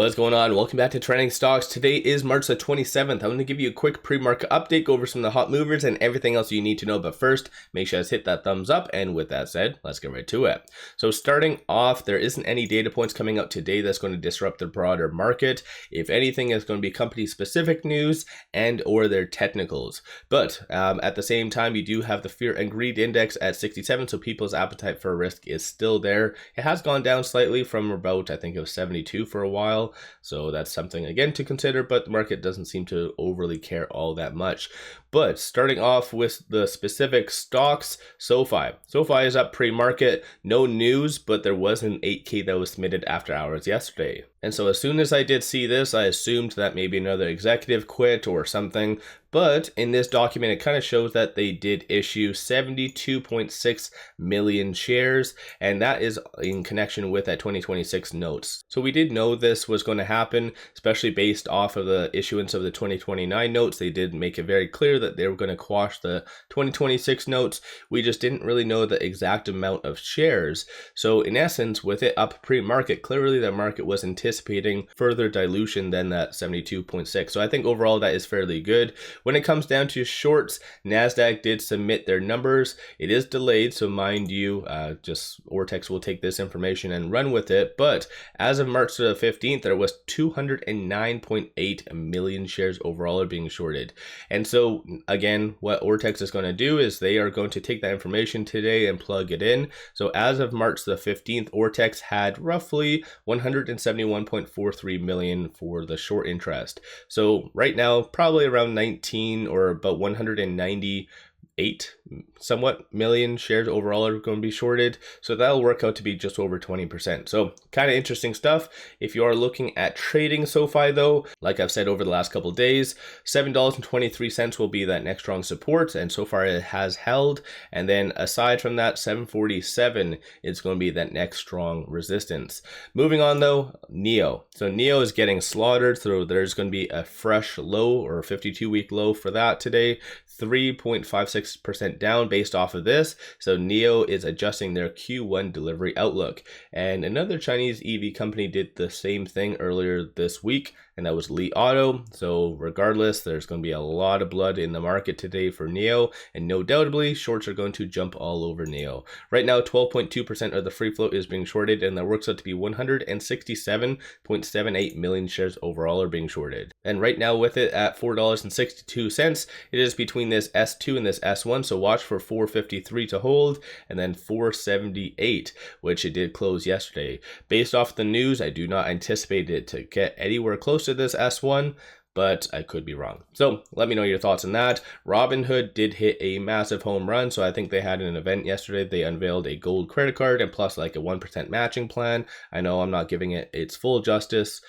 What's going on? Welcome back to Trending Stocks. Today is March the 27th. I'm going to give you a quick pre-market update, go over some of the hot movers and everything else you need to know. But first, make sure to hit that thumbs up. And with that said, let's get right to it. So starting off, there isn't any data points coming out today that's going to disrupt the broader market. If anything, it's going to be company-specific news and or their technicals. But at the same time, you do have the Fear and Greed Index at 67, so people's appetite for risk is still there. It has gone down slightly from about, I think it was 72 for a while. So that's something again to consider, but the market doesn't seem to overly care all that much. But starting off with the specific stocks, SOFI. SOFI is up pre-market. No news, but there was an 8K that was submitted after hours yesterday. And so as soon as I did see this, I assumed that maybe another executive quit or something. But in this document, it kind of shows that they did issue 72.6 million shares, and that is in connection with that 2026 notes. So we did know this was going to happen, especially based off of the issuance of the 2029 notes. They did make it very clear that they were going to quash the 2026 notes. We just didn't really know the exact amount of shares. So in essence, with it up pre-market, clearly the market was anticipating further dilution than that 72.6. So I think overall that is fairly good. When it comes down to shorts, NASDAQ did submit their numbers. It is delayed, so mind you, just Ortex will take this information and run with it. But as of March the 15th, there was 209.8 million shares overall are being shorted. And so again, what Ortex is going to do is they are going to take that information today and plug it in. So as of March the 15th, Ortex had roughly 171.43 million for the short interest. So right now, probably around 19 or about 198 somewhat million shares overall are going to be shorted. So that'll work out to be just over 20%. So kind of interesting stuff. If you are looking at trading SOFI though, like I've said over the last couple of days, $7.23 will be that next strong support, and so far it has held. And then aside from that, $7.47 is going to be that next strong resistance. Moving on though, NIO. So NIO is getting slaughtered, so there's going to be a fresh low or 52-week low for that today, 3.56% down based off of this. So NIO is adjusting their Q1 delivery outlook. And another Chinese EV company did the same thing earlier this week, and that was Li Auto. So regardless, there's going to be a lot of blood in the market today for NIO, and no doubtably shorts are going to jump all over NIO. Right now, 12.2% of the free float is being shorted, and that works out to be 167.78 million shares overall are being shorted. And right now with it at $4.62, it is between this S2 and this S1, so watch for 453 to hold, and then 478, which it did close yesterday. Based off the news, I do not anticipate it to get anywhere close to this S1, but I could be wrong. So let me know your thoughts on that. Robinhood did hit a massive home run. So I think they had an event yesterday. They unveiled a gold credit card and plus like a 1% matching plan. I know I'm not giving it its full justice,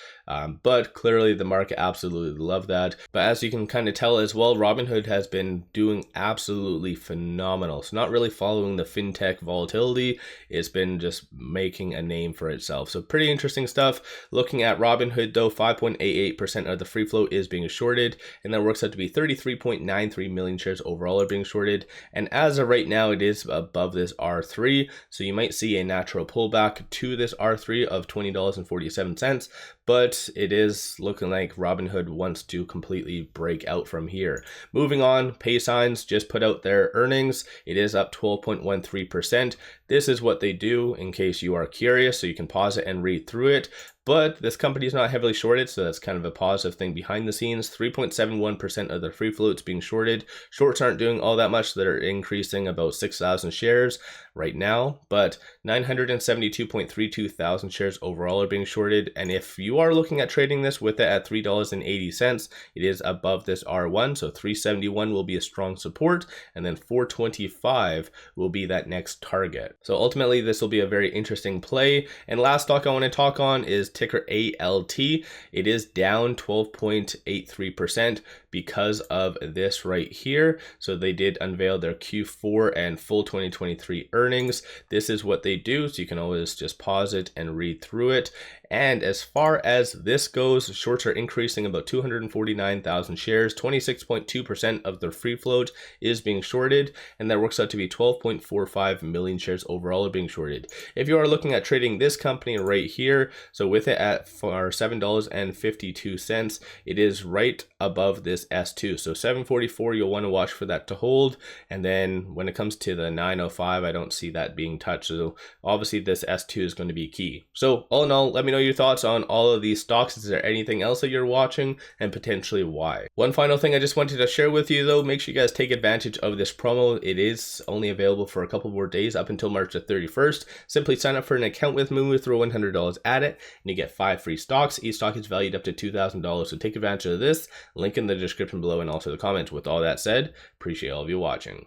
but clearly the market absolutely loved that. But as you can kind of tell as well, Robinhood has been doing absolutely phenomenal. So not really following the fintech volatility. It's been just making a name for itself. So pretty interesting stuff. Looking at Robinhood though, 5.88% of the free float is being shorted, and that works out to be 33.93 million shares overall are being shorted. And as of right now, it is above this R3, so you might see a natural pullback to this R3 of $20.47, but it is looking like Robinhood wants to completely break out from here. Moving on, PaySigns just put out their earnings. It is up 12.13%. This is what they do in case you are curious, so you can pause it and read through it. But this company is not heavily shorted, so that's kind of a positive thing behind the scenes. 3.71% of the free float's being shorted. Shorts aren't doing all that much. They're increasing about 6,000 shares right now, but 972.32 thousand shares overall are being shorted. And if you are looking at trading this with it at $3.80, it is above this R1, so 371 will be a strong support, and then 425 will be that next target. So ultimately, this will be a very interesting play. And last stock I want to talk on is ticker ALT. It is down 12.83% because of this right here. So they did unveil their Q4 and full 2023 earnings. This is what they do, so you can always just pause it and read through it. And as far as this goes, shorts are increasing about 249,000 shares. 26.2% of the free float is being shorted, and that works out to be 12.45 million shares overall are being shorted. If you are looking at trading this company right here, so with it at for $7.52, it is right above this S2. So 744, you'll want to watch for that to hold. And then when it comes to the 905, I don't see that being touched. So obviously this S2 is going to be key. So all in all, let me know your thoughts on all of these stocks. Is there anything else that you're watching, and potentially why? One final thing I just wanted to share with you though, make sure you guys take advantage of this promo. It is only available for a couple more days up until March the 31st. Simply sign up for an account with MULN, throw $100 at it, and you get 5 free stocks. Each stock is valued up to $2,000. So take advantage of this. Link in the description below and also the comments. With all that said, appreciate all of you watching.